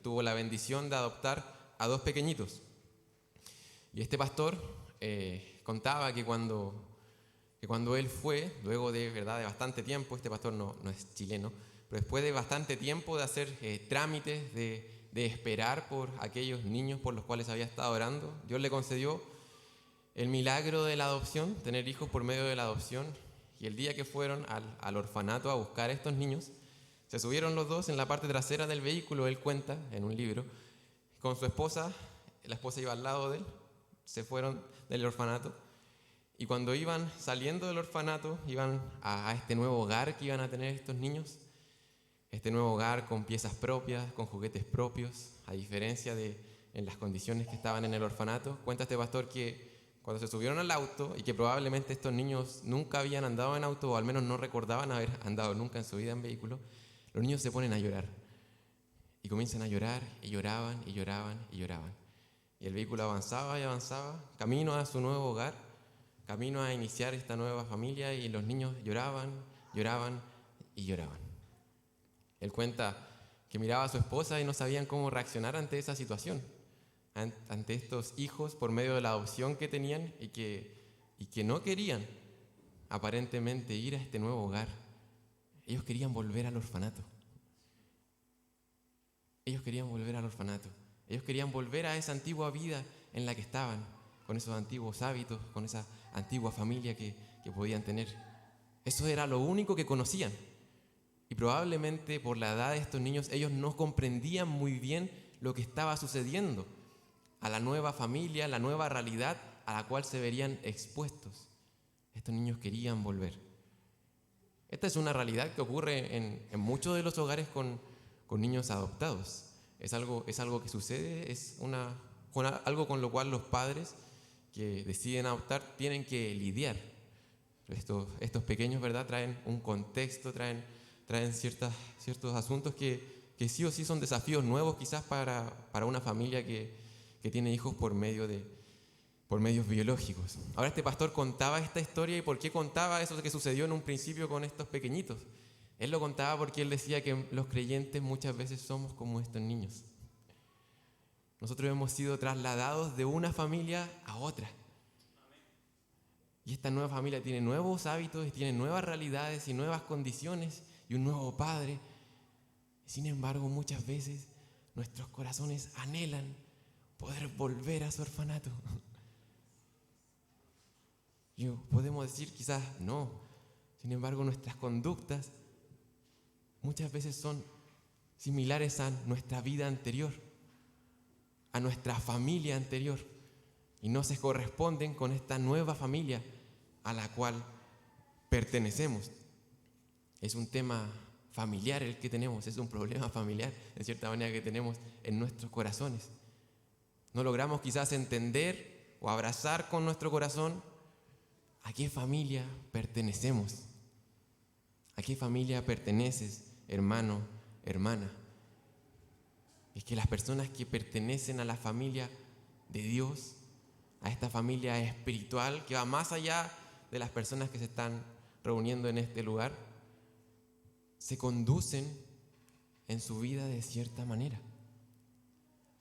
tuvo la bendición de adoptar a 2 pequeñitos. Y este pastor contaba que cuando él fue, luego de bastante tiempo, este pastor no es chileno, pero después de bastante tiempo de hacer trámites, de esperar por aquellos niños por los cuales había estado orando, Dios le concedió el milagro de la adopción, tener hijos por medio de la adopción. Y el día que fueron al orfanato a buscar a estos niños, se subieron los dos en la parte trasera del vehículo. Él cuenta en un libro, con su esposa, la esposa iba al lado de él, se fueron del orfanato. Y cuando iban saliendo del orfanato, iban a este nuevo hogar que iban a tener estos niños, este nuevo hogar con piezas propias, con juguetes propios, a diferencia de en las condiciones que estaban en el orfanato. Cuenta este pastor que cuando se subieron al auto, y que probablemente estos niños nunca habían andado en auto, o al menos no recordaban haber andado nunca en su vida en vehículo, los niños se ponen a llorar. Y comienzan a llorar, y lloraban, y lloraban, y lloraban. Y el vehículo avanzaba y avanzaba, camino a su nuevo hogar, camino a iniciar esta nueva familia, y los niños lloraban, lloraban y lloraban. Él cuenta que miraba a su esposa y no sabían cómo reaccionar ante esa situación, ante estos hijos por medio de la adopción que tenían y que no querían aparentemente ir a este nuevo hogar. Ellos querían volver al orfanato. Ellos querían volver al orfanato. Ellos querían volver a esa antigua vida en la que estaban, con esos antiguos hábitos, con esa antigua familia que podían tener. Eso era lo único que conocían. Y probablemente por la edad de estos niños, ellos no comprendían muy bien lo que estaba sucediendo a la nueva familia, la nueva realidad a la cual se verían expuestos. Estos niños querían volver. Esta es una realidad que ocurre en muchos de los hogares con niños adoptados. Es algo que sucede, algo con lo cual los padres que deciden adoptar tienen que lidiar. Estos pequeños, ¿verdad?, traen un contexto, traen ciertos asuntos que sí o sí son desafíos nuevos quizás para una familia que tiene hijos por medios biológicos. Ahora este pastor contaba esta historia. ¿Y por qué contaba eso que sucedió en un principio con estos pequeñitos? Él lo contaba porque él decía que los creyentes muchas veces somos como estos niños. Nosotros hemos sido trasladados de una familia a otra. Y esta nueva familia tiene nuevos hábitos, y tiene nuevas realidades y nuevas condiciones y un nuevo padre. Sin embargo, muchas veces nuestros corazones anhelan poder volver a su orfanato. Y podemos decir quizás no. Sin embargo, nuestras conductas muchas veces son similares a nuestra vida anterior, a nuestra familia anterior, y no se corresponden con esta nueva familia a la cual pertenecemos. Es un tema familiar el que tenemos, es un problema familiar, en cierta manera, que tenemos en nuestros corazones. No logramos quizás entender o abrazar con nuestro corazón a qué familia pertenecemos. ¿A qué familia perteneces, hermano, hermana? Es que las personas que pertenecen a la familia de Dios, a esta familia espiritual que va más allá de las personas que se están reuniendo en este lugar, se conducen en su vida de cierta manera.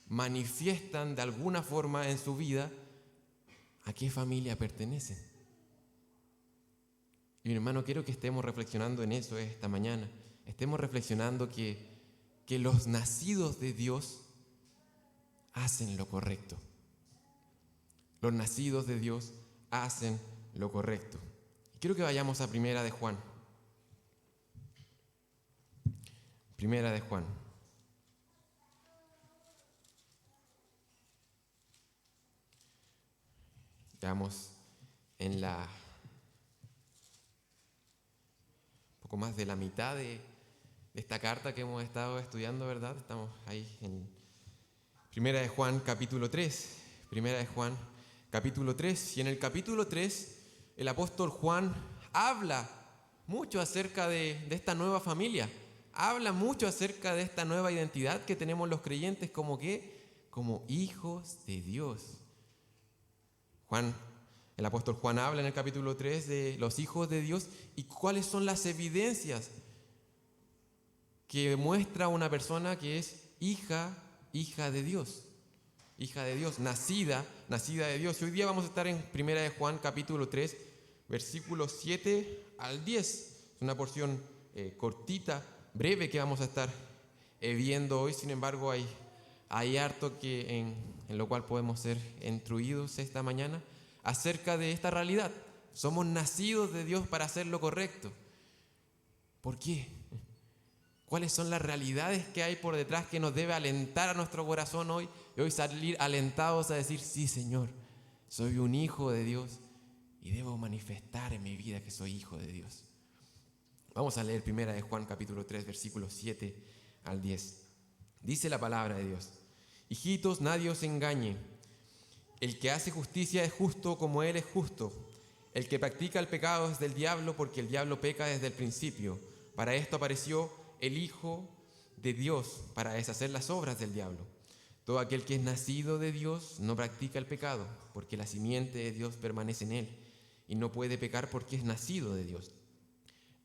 Manifiestan de alguna forma en su vida a qué familia pertenecen. Y mi hermano, quiero que estemos reflexionando en eso esta mañana. Estemos reflexionando que los nacidos de Dios hacen lo correcto. Los nacidos de Dios hacen lo correcto. Quiero que vayamos a Primera de Juan. Primera de Juan. Estamos en poco más de la mitad de esta carta que hemos estado estudiando, ¿verdad? Estamos ahí en Primera de Juan, capítulo 3. Primera de Juan, capítulo 3. Y en el capítulo 3, el apóstol Juan habla mucho acerca de esta nueva familia. Habla mucho acerca de esta nueva identidad que tenemos los creyentes como hijos de Dios. El apóstol Juan habla en el capítulo 3 de los hijos de Dios y cuáles son las evidencias que muestra una persona que es hija hija de Dios. Hija de Dios, nacida de Dios. Y hoy día vamos a estar en 1 de Juan capítulo 3, versículos 7 al 10. Es una porción cortita, breve que vamos a estar viendo hoy. Sin embargo, hay harto en lo cual podemos ser instruidos esta mañana acerca de esta realidad. Somos nacidos de Dios para hacer lo correcto. ¿Por qué? ¿Cuáles son las realidades que hay por detrás que nos debe alentar a nuestro corazón hoy? Y hoy salir alentados a decir, sí, Señor, soy un hijo de Dios y debo manifestar en mi vida que soy hijo de Dios. Vamos a leer 1 de Juan capítulo 3, versículos 7 al 10. Dice la palabra de Dios: hijitos, nadie os engañe. El que hace justicia es justo como Él es justo. El que practica el pecado es del diablo, porque el diablo peca desde el principio. Para esto apareció el Hijo de Dios, para deshacer las obras del diablo. Todo aquel que es nacido de Dios no practica el pecado, porque la simiente de Dios permanece en él, y no puede pecar porque es nacido de Dios.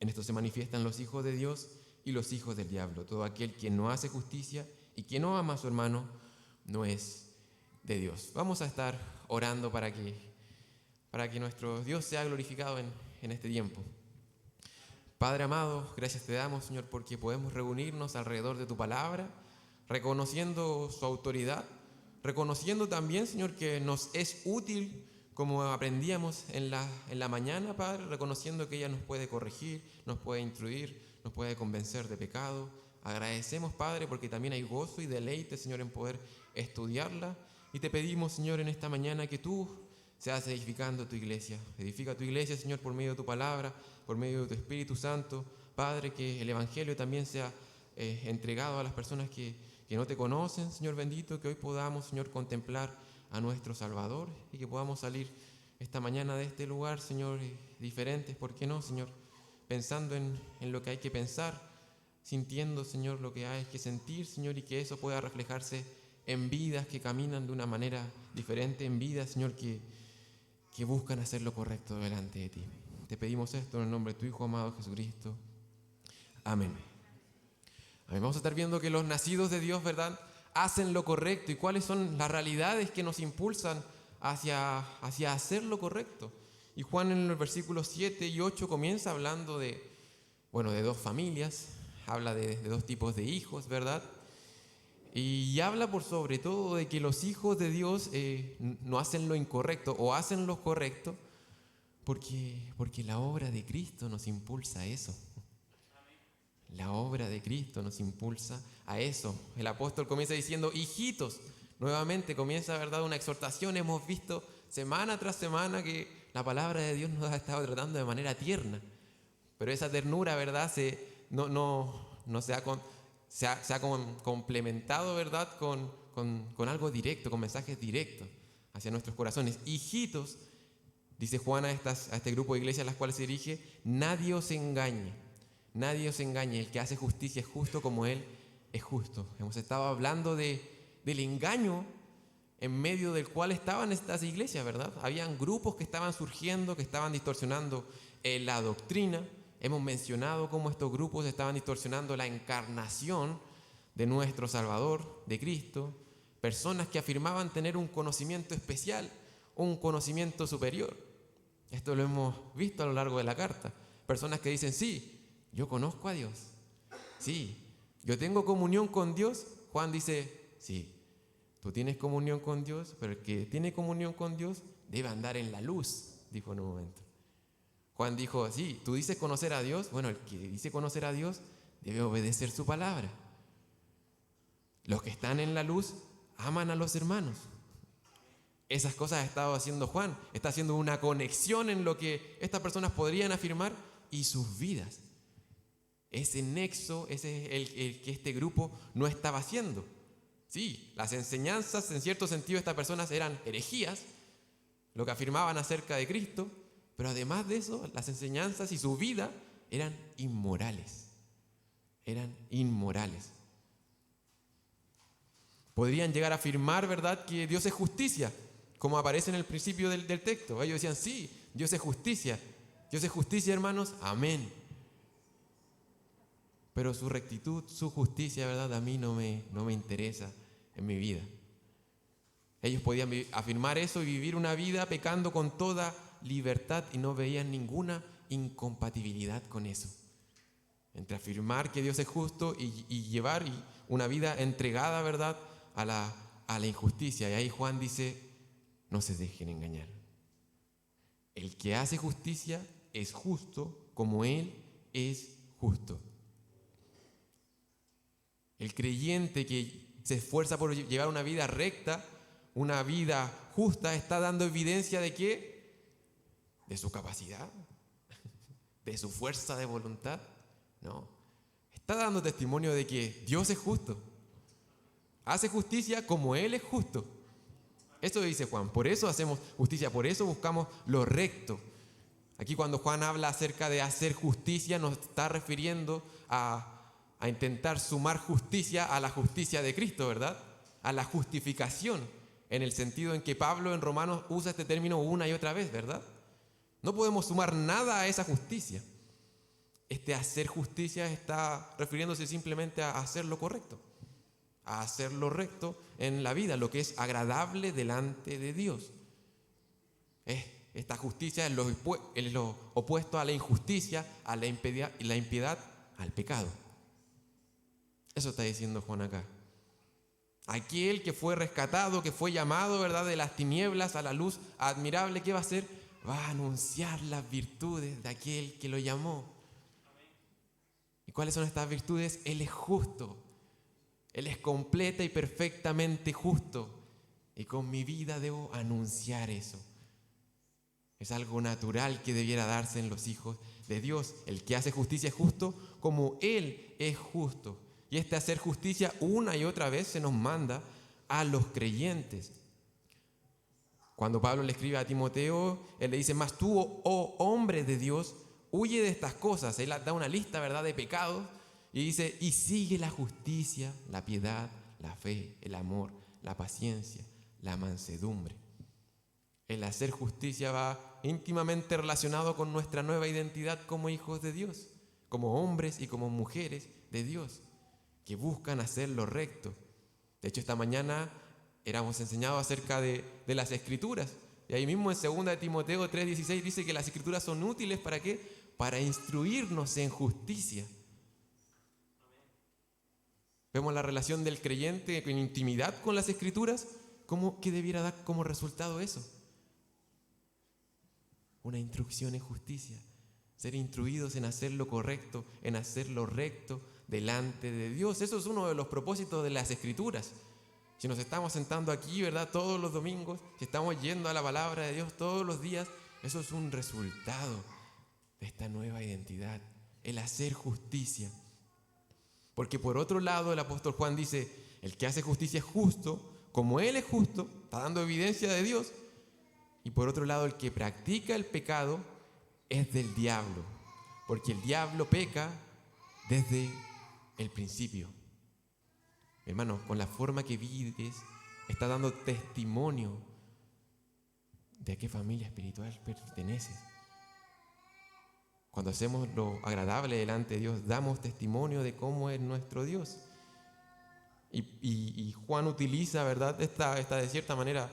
En esto se manifiestan los hijos de Dios y los hijos del diablo. Todo aquel que no hace justicia y que no ama a su hermano no es de Dios. Vamos a estar orando para que nuestro Dios sea glorificado en este tiempo. Padre amado, gracias te damos, Señor, porque podemos reunirnos alrededor de tu palabra, reconociendo su autoridad, reconociendo también, Señor, que nos es útil, como aprendíamos en la mañana, Padre, reconociendo que ella nos puede corregir, nos puede instruir, nos puede convencer de pecado. Agradecemos, Padre, porque también hay gozo y deleite, Señor, en poder estudiarla. Y te pedimos, Señor, en esta mañana que tú seas edificando tu iglesia. Edifica tu iglesia, Señor, por medio de tu palabra, por medio de tu Espíritu Santo. Padre, que el Evangelio también sea entregado a las personas que no te conocen, Señor bendito, que hoy podamos, Señor, contemplar a nuestro Salvador y que podamos salir esta mañana de este lugar, Señor, diferentes, ¿por qué no, Señor? Pensando en lo que hay que pensar, sintiendo, Señor, lo que hay que sentir, Señor, y que eso pueda reflejarse en vidas que caminan de una manera diferente, en vidas, Señor, que buscan hacer lo correcto delante de ti. Te pedimos esto en el nombre de tu Hijo amado Jesucristo. Amén. Amén. Vamos a estar viendo que los nacidos de Dios, ¿verdad?, hacen lo correcto. ¿Y cuáles son las realidades que nos impulsan hacia hacer lo correcto? Y Juan en los versículos 7 y 8 comienza hablando de dos familias, habla de dos tipos de hijos, ¿verdad? Y habla por sobre todo de que los hijos de Dios no hacen lo incorrecto o hacen lo correcto porque la obra de Cristo nos impulsa a eso. La obra de Cristo nos impulsa a eso. El apóstol comienza diciendo, hijitos, nuevamente comienza, ¿verdad?, una exhortación. Hemos visto semana tras semana que la palabra de Dios nos ha estado tratando de manera tierna, pero esa ternura, ¿verdad?, se ha complementado, ¿verdad?, con algo directo, con mensajes directos hacia nuestros corazones. Hijitos, dice Juan a este grupo de iglesias a las cuales se dirige, nadie os engañe, el que hace justicia es justo como Él es justo. Hemos estado hablando del engaño en medio del cual estaban estas iglesias, ¿verdad? Habían grupos que estaban surgiendo, que estaban distorsionando la doctrina. Hemos mencionado cómo estos grupos estaban distorsionando la encarnación de nuestro Salvador, de Cristo. Personas que afirmaban tener un conocimiento especial, un conocimiento superior. Esto lo hemos visto a lo largo de la carta. Personas que dicen, sí, yo conozco a Dios. Sí, yo tengo comunión con Dios. Juan dice, sí, tú tienes comunión con Dios, pero el que tiene comunión con Dios debe andar en la luz, dijo en un momento. Juan dijo, sí, tú dices conocer a Dios. Bueno, el que dice conocer a Dios debe obedecer su palabra. Los que están en la luz aman a los hermanos. Esas cosas ha estado haciendo Juan. Está haciendo una conexión en lo que estas personas podrían afirmar y sus vidas. Ese nexo, ese es el que este grupo no estaba haciendo. Sí, las enseñanzas, en cierto sentido, estas personas eran herejías, lo que afirmaban acerca de Cristo, pero además de eso, las enseñanzas y su vida eran inmorales. Eran inmorales. Podrían llegar a afirmar, ¿verdad?, que Dios es justicia, como aparece en el principio del texto. Ellos decían, sí, Dios es justicia. Dios es justicia, hermanos, amén. Pero su rectitud, su justicia, ¿verdad?, a mí no me interesa en mi vida. Ellos podían afirmar eso y vivir una vida pecando con toda libertad y no veían ninguna incompatibilidad con eso. Entre afirmar que Dios es justo y llevar una vida entregada, ¿verdad?, a la injusticia. Y ahí Juan dice, no se dejen engañar. El que hace justicia es justo como Él es justo. El creyente que se esfuerza por llevar una vida recta, una vida justa, está dando evidencia ¿de qué? De su capacidad, de su fuerza de voluntad. No, está dando testimonio de que Dios es justo. Hace justicia como Él es justo. Eso dice Juan. Por eso hacemos justicia, por eso buscamos lo recto. Aquí cuando Juan habla acerca de hacer justicia, nos está refiriendo a intentar sumar justicia a la justicia de Cristo, ¿verdad? A la justificación, en el sentido en que Pablo en Romanos usa este término una y otra vez, ¿verdad? No podemos sumar nada a esa justicia. Este hacer justicia está refiriéndose simplemente a hacer lo correcto, a hacer lo recto en la vida, lo que es agradable delante de Dios. Esta justicia es lo opuesto a la injusticia, a la impiedad, al pecado. Eso está diciendo Juan acá. Aquel que fue rescatado, que fue llamado, ¿verdad?, de las tinieblas a la luz admirable, ¿qué va a hacer? Va a anunciar las virtudes de aquel que lo llamó. ¿Y cuáles son estas virtudes? Él es justo. Él es completa y perfectamente justo. Y con mi vida debo anunciar eso. Es algo natural que debiera darse en los hijos de Dios. El que hace justicia es justo como Él es justo. Y este hacer justicia una y otra vez se nos manda a los creyentes. Cuando Pablo le escribe a Timoteo, él le dice, mas tú, oh hombre de Dios, huye de estas cosas. Él da una lista, ¿verdad?, de pecados y dice, y sigue la justicia, la piedad, la fe, el amor, la paciencia, la mansedumbre. El hacer justicia va íntimamente relacionado con nuestra nueva identidad como hijos de Dios, como hombres y como mujeres de Dios, que buscan hacer lo recto. De hecho, esta mañana éramos enseñados acerca de las Escrituras. Y ahí mismo en 2 Timoteo 3:16 dice que las Escrituras son útiles ¿para qué? Para instruirnos en justicia. Vemos la relación del creyente en intimidad con las Escrituras. ¿Qué debiera dar como resultado eso? Una instrucción en justicia. Ser instruidos en hacer lo correcto, en hacer lo recto delante de Dios. Eso es uno de los propósitos de las Escrituras. Si nos estamos sentando aquí, ¿verdad?, todos los domingos, si estamos yendo a la palabra de Dios todos los días, eso es un resultado de esta nueva identidad, el hacer justicia. Porque por otro lado, el apóstol Juan dice, el que hace justicia es justo, como Él es justo, está dando evidencia de Dios. Y por otro lado, el que practica el pecado es del diablo, porque el diablo peca desde el principio. Hermano, con la forma que vives, está dando testimonio de a qué familia espiritual perteneces. Cuando hacemos lo agradable delante de Dios, damos testimonio de cómo es nuestro Dios. Y Juan utiliza, ¿verdad?, esta de cierta manera,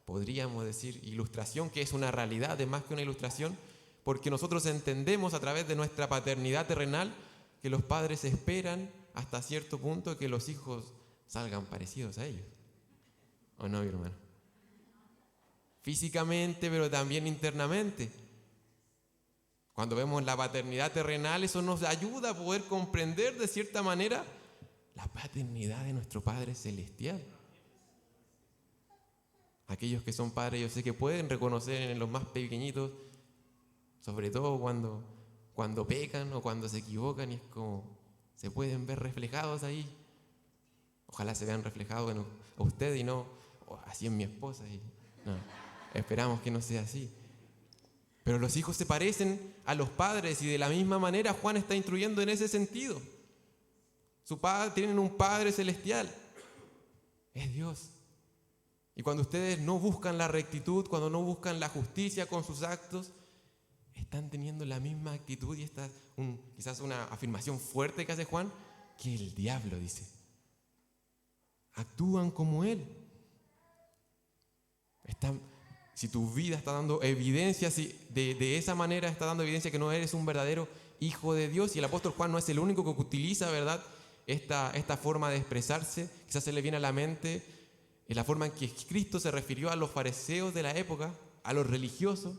podríamos decir, ilustración, que es una realidad, de más que una ilustración, porque nosotros entendemos a través de nuestra paternidad terrenal que los padres esperan hasta cierto punto que los hijos salgan parecidos a ellos. ¿O no, mi hermano? Físicamente, pero también internamente. Cuando vemos la paternidad terrenal, eso nos ayuda a poder comprender de cierta manera la paternidad de nuestro Padre Celestial. Aquellos que son padres, yo sé que pueden reconocer en los más pequeñitos, sobre todo cuando pecan o cuando se equivocan, y es como se pueden ver reflejados ahí. Ojalá se vean reflejados en usted y no así en mi esposa. No, esperamos que no sea así. Pero los hijos se parecen a los padres y de la misma manera Juan está instruyendo en ese sentido. Tienen un Padre Celestial. Es Dios. Y cuando ustedes no buscan la rectitud, cuando no buscan la justicia con sus actos, están teniendo la misma actitud, y esta es quizás una afirmación fuerte que hace Juan, que el diablo dice. actúan como Él. Si tu vida está dando evidencia, si de esa manera está dando evidencia que no eres un verdadero hijo de Dios, y el apóstol Juan no es el único que utiliza, ¿verdad?, esta forma de expresarse. Quizás se le viene a la mente la forma en que Cristo se refirió a los fariseos de la época, a los religiosos,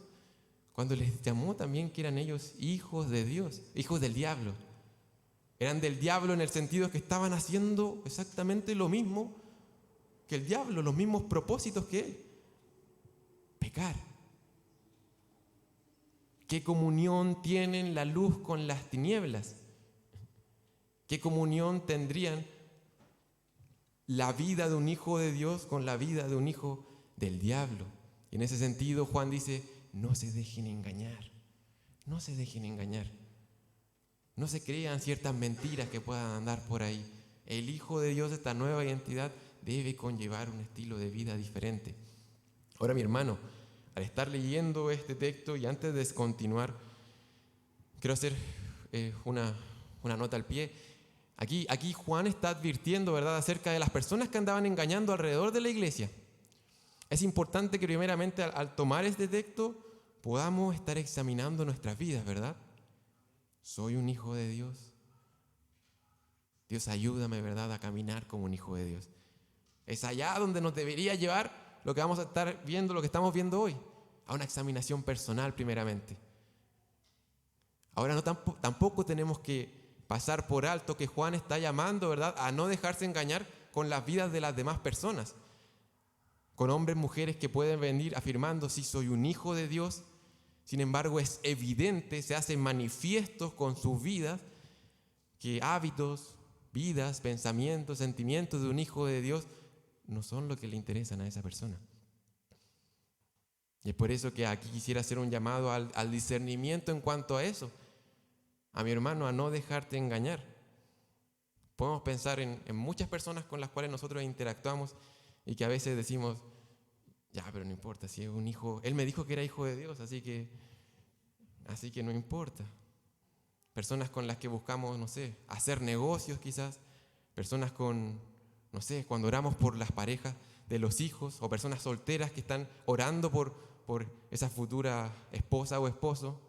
cuando les llamó también que eran ellos hijos de Dios, hijos del diablo. Eran del diablo en el sentido que estaban haciendo exactamente lo mismo que el diablo, los mismos propósitos que él. Pecar. ¿Qué comunión tienen la luz con las tinieblas? ¿Qué comunión tendrían la vida de un hijo de Dios con la vida de un hijo del diablo? Y en ese sentido Juan dice, no se dejen engañar, no se dejen engañar. No se crean ciertas mentiras que puedan andar por ahí. El Hijo de Dios, esta nueva identidad, debe conllevar un estilo de vida diferente. Ahora, mi hermano, al estar leyendo este texto y antes de continuar, quiero hacer una nota al pie. Aquí Juan está advirtiendo, ¿verdad?, acerca de las personas que andaban engañando alrededor de la iglesia. Es importante que primeramente al tomar este texto podamos estar examinando nuestras vidas, ¿verdad? ¿Soy un hijo de Dios? Dios, ayúdame, ¿verdad?, a caminar como un hijo de Dios. Es allá donde nos debería llevar lo que vamos a estar viendo, lo que estamos viendo hoy, a una examinación personal primeramente. Ahora tampoco tenemos que pasar por alto que Juan está llamando, ¿verdad?, a no dejarse engañar con las vidas de las demás personas, con hombres, mujeres que pueden venir afirmando, sí, soy un hijo de Dios. Sin embargo, es evidente, se hacen manifiestos con sus vidas, que hábitos, vidas, pensamientos, sentimientos de un hijo de Dios no son lo que le interesan a esa persona. Y es por eso que aquí quisiera hacer un llamado al discernimiento en cuanto a eso. A mi hermano, a no dejarte engañar. Podemos pensar en muchas personas con las cuales nosotros interactuamos y que a veces decimos, ya, pero no importa, si es un hijo, él me dijo que era hijo de Dios, así que no importa. Personas con las que buscamos, no sé, hacer negocios quizás, personas no sé, cuando oramos por las parejas de los hijos, o personas solteras que están orando por esa futura esposa o esposo.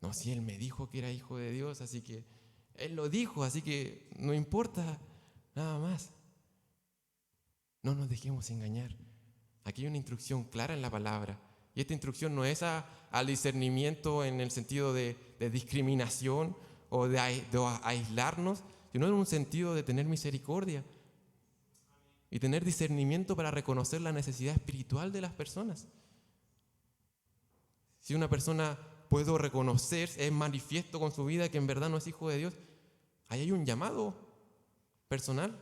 No, si él me dijo que era hijo de Dios, así que él lo dijo, así que no importa nada más. No nos dejemos engañar. Aquí hay una instrucción clara en la palabra. Y esta instrucción no es al discernimiento en el sentido de discriminación o de aislarnos, sino en un sentido de tener misericordia y tener discernimiento para reconocer la necesidad espiritual de las personas. Si una persona puede reconocer, es manifiesto con su vida que en verdad no es hijo de Dios, ahí hay un llamado personal.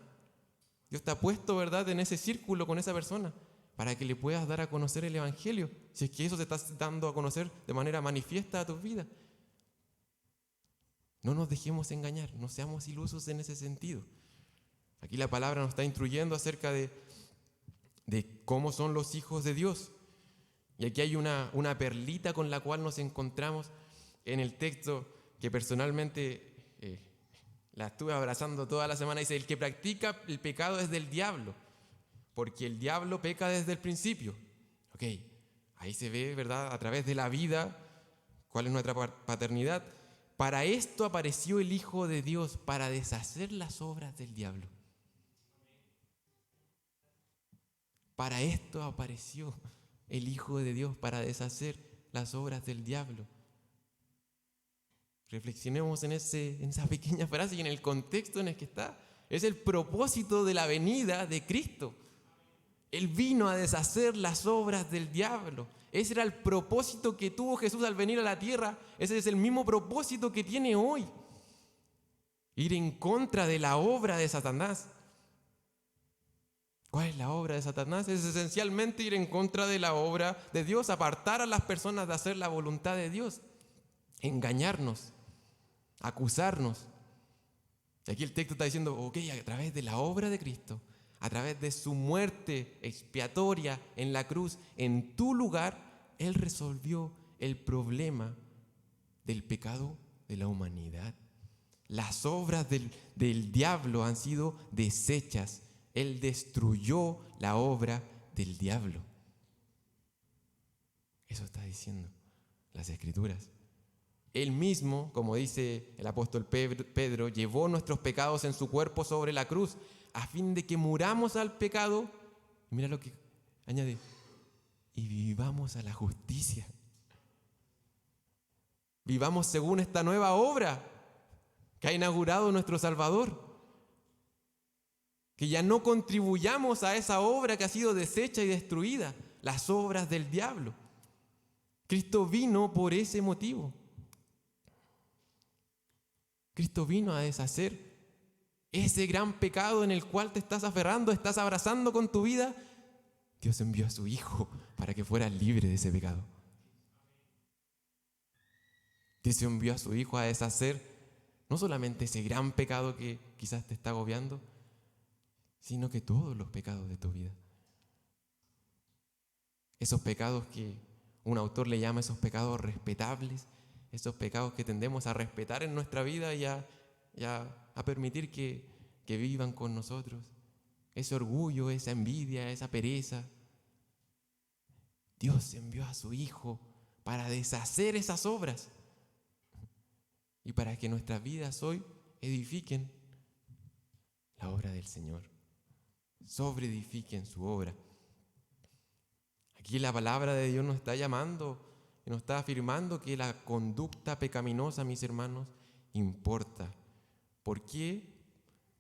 Dios te ha puesto, ¿verdad?, en ese círculo con esa persona para que le puedas dar a conocer el Evangelio, si es que eso se está dando a conocer de manera manifiesta a tu vida. No nos dejemos engañar, no seamos ilusos en ese sentido. Aquí la palabra nos está instruyendo acerca de cómo son los hijos de Dios. Y aquí hay una perlita con la cual nos encontramos en el texto que personalmente la estuve abrazando toda la semana. Dice, el que practica el pecado es del diablo, porque el diablo peca desde el principio. Ok, ahí se ve, ¿verdad?, a través de la vida, cuál es nuestra paternidad. Para esto apareció el Hijo de Dios, para deshacer las obras del diablo. Para esto apareció el Hijo de Dios, para deshacer las obras del diablo. Reflexionemos en esa pequeña frase y en el contexto en el que está. Es el propósito de la venida de Cristo. Él vino a deshacer las obras del diablo. Ese era el propósito que tuvo Jesús al venir a la tierra. Ese es el mismo propósito que tiene hoy. Ir en contra de la obra de Satanás. ¿Cuál es la obra de Satanás? Es esencialmente ir en contra de la obra de Dios, apartar a las personas de hacer la voluntad de Dios, engañarnos, acusarnos. Y aquí el texto está diciendo, ok, a través de la obra de Cristo, a través de su muerte expiatoria en la cruz, en tu lugar, Él resolvió el problema del pecado de la humanidad. Las obras del diablo han sido deshechas, Él destruyó la obra del diablo. Eso está diciendo las Escrituras. Él mismo, como dice el apóstol Pedro, llevó nuestros pecados en su cuerpo sobre la cruz, a fin de que muramos al pecado. Mira lo que añade, y vivamos a la justicia. Vivamos según esta nueva obra que ha inaugurado nuestro Salvador. Que ya no contribuyamos a esa obra que ha sido deshecha y destruida, las obras del diablo. Cristo vino por ese motivo. Cristo vino a deshacer ese gran pecado en el cual te estás aferrando, estás abrazando con tu vida. Dios envió a su Hijo para que fueras libre de ese pecado. Dios envió a su Hijo a deshacer no solamente ese gran pecado que quizás te está agobiando, sino que todos los pecados de tu vida. Esos pecados que un autor le llama esos pecados respetables, esos pecados que tendemos a respetar en nuestra vida y a permitir que vivan con nosotros. Ese orgullo, esa envidia, esa pereza. Dios envió a su Hijo para deshacer esas obras y para que nuestras vidas hoy edifiquen la obra del Señor, sobreedifiquen su obra. Aquí la palabra de Dios nos está llamando y nos está afirmando que la conducta pecaminosa, mis hermanos, importa. ¿Por qué?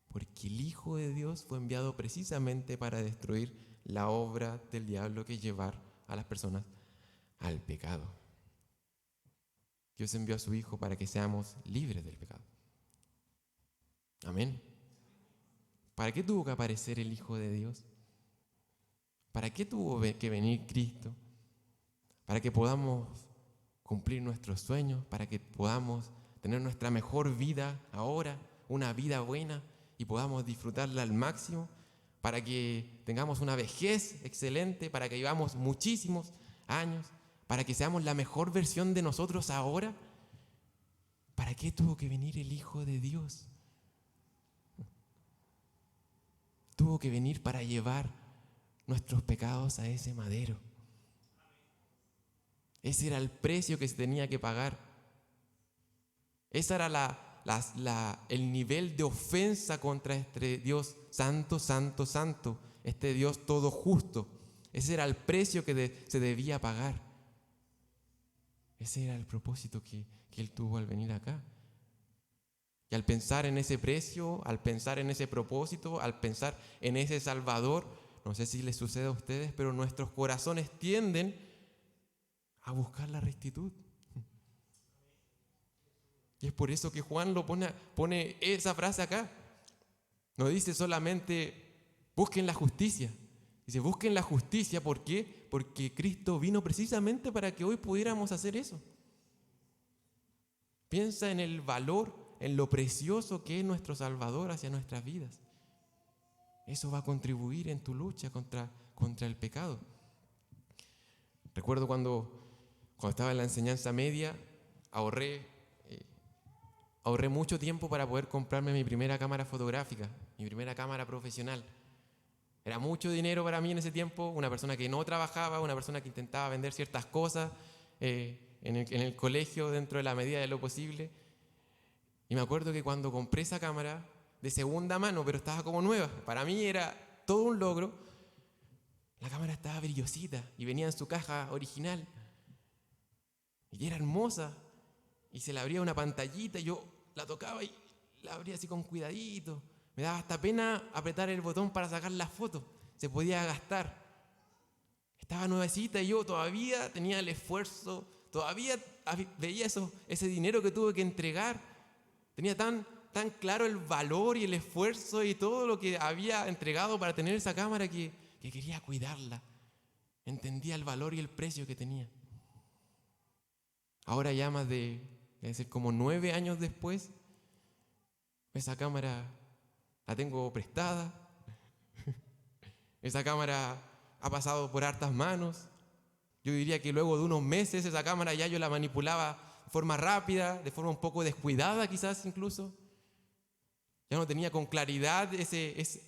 Porque el Hijo de Dios fue enviado precisamente para destruir la obra del diablo, que es llevar a las personas al pecado. Dios envió a su Hijo para que seamos libres del pecado. Amén. ¿Para qué tuvo que aparecer el Hijo de Dios? ¿Para qué tuvo que venir Cristo? Para que podamos cumplir nuestros sueños, para que podamos tener nuestra mejor vida ahora, una vida buena, y podamos disfrutarla al máximo, para que tengamos una vejez excelente, para que vivamos muchísimos años, para que seamos la mejor versión de nosotros ahora. ¿Para qué tuvo que venir el Hijo de Dios? Tuvo que venir para llevar nuestros pecados a ese madero. Ese era el precio que se tenía que pagar. Ese era el nivel de ofensa contra este Dios santo, santo, santo, este Dios todo justo. Ese era el precio que se debía pagar. Ese era el propósito que Él tuvo al venir acá. Y al pensar en ese precio, al pensar en ese propósito, al pensar en ese Salvador, no sé si les sucede a ustedes, pero nuestros corazones tienden a buscar la rectitud. Y es por eso que Juan pone esa frase acá. No dice solamente busquen la justicia. Dice busquen la justicia. ¿Por qué? Porque Cristo vino precisamente para que hoy pudiéramos hacer eso. Piensa en el valor, en lo precioso que es nuestro Salvador hacia nuestras vidas. Eso va a contribuir en tu lucha contra el pecado. Recuerdo cuando estaba en la enseñanza media, ahorré mucho tiempo para poder comprarme mi primera cámara fotográfica, mi primera cámara profesional. Era mucho dinero para mí en ese tiempo, una persona que no trabajaba, una persona que intentaba vender ciertas cosas en el colegio dentro de la medida de lo posible. Y me acuerdo que cuando compré esa cámara de segunda mano, pero estaba como nueva, para mí era todo un logro, la cámara estaba brillosita y venía en su caja original. Y era hermosa. Y se le abría una pantallita y yo la tocaba y la abría así con cuidadito. Me daba hasta pena apretar el botón para sacar la foto. Se podía gastar. Estaba nuevecita y yo todavía tenía el esfuerzo, todavía veía ese dinero que tuve que entregar. Tenía tan claro el valor y el esfuerzo y todo lo que había entregado para tener esa cámara que quería cuidarla. Entendía el valor y el precio que tenía. Ahora ya más debe ser como 9 años después, esa cámara la tengo prestada. Esa cámara ha pasado por hartas manos. Yo diría que luego de unos meses esa cámara ya yo la manipulaba de forma rápida, de forma un poco descuidada quizás incluso. Ya no tenía con claridad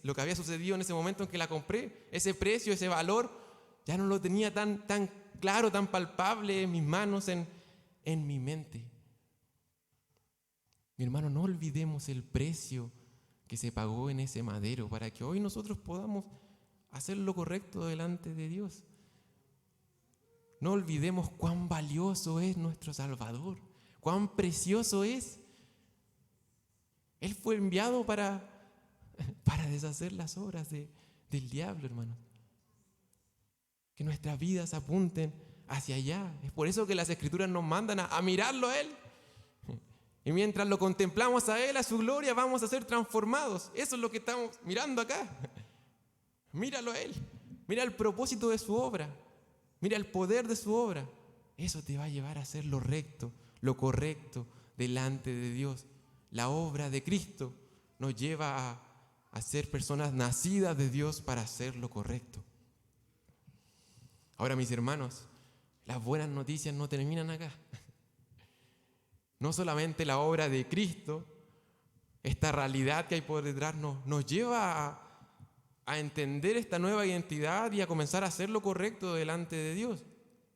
lo que había sucedido en ese momento en que la compré. Ese precio, ese valor, ya no lo tenía tan claro, tan palpable en mis manos, en mi mente. Mi hermano, no olvidemos el precio que se pagó en ese madero para que hoy nosotros podamos hacer lo correcto delante de Dios. No olvidemos cuán valioso es nuestro Salvador, cuán precioso es. Él fue enviado para deshacer las obras del diablo, hermano. Que nuestras vidas apunten hacia allá. Es por eso que las Escrituras nos mandan a mirarlo a Él. Y mientras lo contemplamos a Él, a su gloria, vamos a ser transformados. Eso es lo que estamos mirando acá. Míralo a Él. Mira el propósito de su obra. Mira el poder de su obra. Eso te va a llevar a hacer lo recto, lo correcto delante de Dios. La obra de Cristo nos lleva a ser personas nacidas de Dios para hacer lo correcto. Ahora, mis hermanos, las buenas noticias no terminan acá. No solamente la obra de Cristo, esta realidad que hay por detrás nos lleva a entender esta nueva identidad y a comenzar a hacer lo correcto delante de Dios.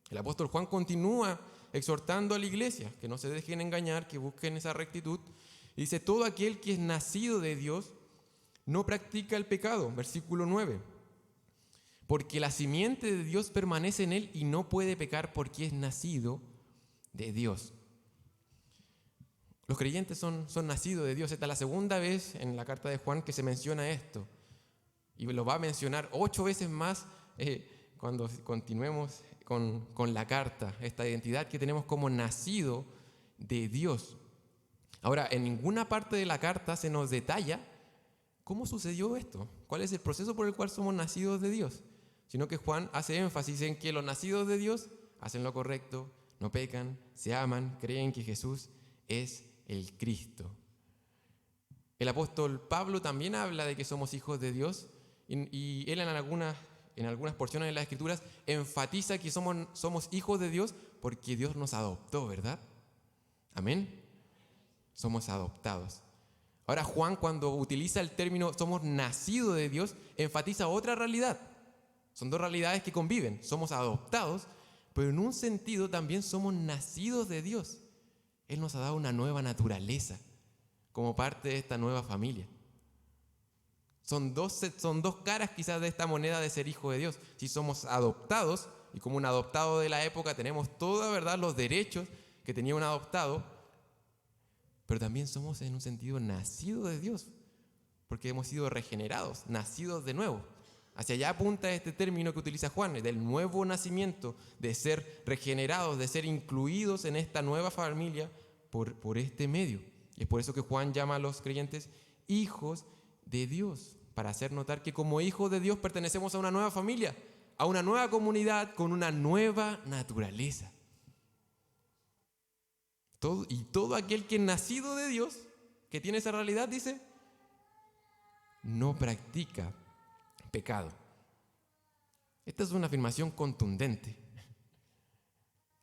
El apóstol Juan continúa exhortando a la iglesia que no se dejen engañar, que busquen esa rectitud. Y dice, todo aquel que es nacido de Dios no practica el pecado. Versículo 9. Porque la simiente de Dios permanece en él y no puede pecar porque es nacido de Dios. Los creyentes son nacidos de Dios. Esta es la segunda vez en la carta de Juan que se menciona esto. Y lo va a mencionar 8 veces más cuando continuemos con la carta. Esta identidad que tenemos como nacido de Dios. Ahora, en ninguna parte de la carta se nos detalla cómo sucedió esto. ¿Cuál es el proceso por el cual somos nacidos de Dios? Sino que Juan hace énfasis en que los nacidos de Dios hacen lo correcto, no pecan, se aman, creen que Jesús es el Cristo. El apóstol Pablo también habla de que somos hijos de Dios y él en algunas porciones de las Escrituras enfatiza que somos hijos de Dios porque Dios nos adoptó, ¿verdad? Amén. Somos adoptados. Ahora Juan, cuando utiliza el término somos nacidos de Dios, enfatiza otra realidad. Son dos realidades que conviven. Somos adoptados, pero en un sentido también somos nacidos de Dios. Él nos ha dado una nueva naturaleza como parte de esta nueva familia. Son dos caras quizás de esta moneda de ser hijo de Dios. Si somos adoptados, y como un adoptado de la época tenemos toda, ¿verdad?, los derechos que tenía un adoptado, pero también somos en un sentido nacidos de Dios, porque hemos sido regenerados, nacidos de nuevo. Hacia allá apunta este término que utiliza Juan, del nuevo nacimiento, de ser regenerados, de ser incluidos en esta nueva familia por este medio. Y es por eso que Juan llama a los creyentes hijos de Dios, para hacer notar que como hijos de Dios pertenecemos a una nueva familia, a una nueva comunidad con una nueva naturaleza. Todo aquel que es nacido de Dios, que tiene esa realidad, dice, no practica pecado. Esta es una afirmación contundente.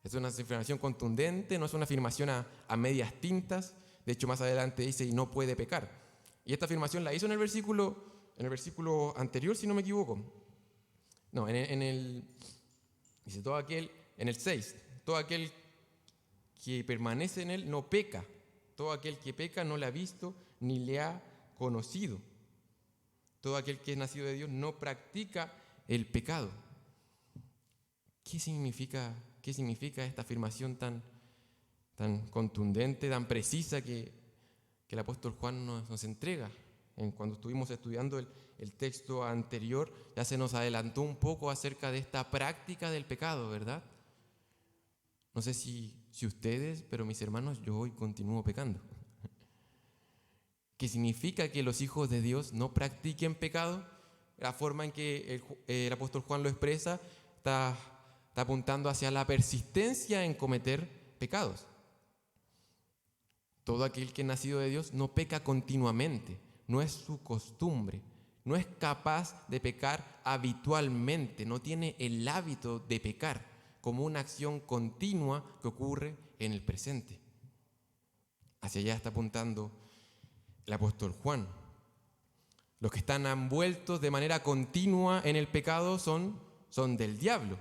Es una afirmación contundente, no es una afirmación a medias tintas. De hecho, más adelante dice, y no puede pecar. Y esta afirmación la hizo en el versículo anterior, si no me equivoco. No, dice en el 6, todo aquel que permanece en él no peca. Todo aquel que peca no le ha visto ni le ha conocido. Todo aquel que es nacido de Dios no practica el pecado. ¿Qué significa esta afirmación tan contundente, tan precisa que el apóstol Juan nos entrega? Cuando estuvimos estudiando el texto anterior, ya se nos adelantó un poco acerca de esta práctica del pecado, ¿verdad? No sé si ustedes, pero mis hermanos, yo hoy continúo pecando. ¿Qué significa que los hijos de Dios no practiquen pecado? La forma en que el apóstol Juan lo expresa está apuntando hacia la persistencia en cometer pecados. Todo aquel que es nacido de Dios no peca continuamente, no es su costumbre, no es capaz de pecar habitualmente, no tiene el hábito de pecar como una acción continua que ocurre en el presente. Hacia allá está apuntando el apóstol Juan. Los que están envueltos de manera continua en el pecado son del diablo.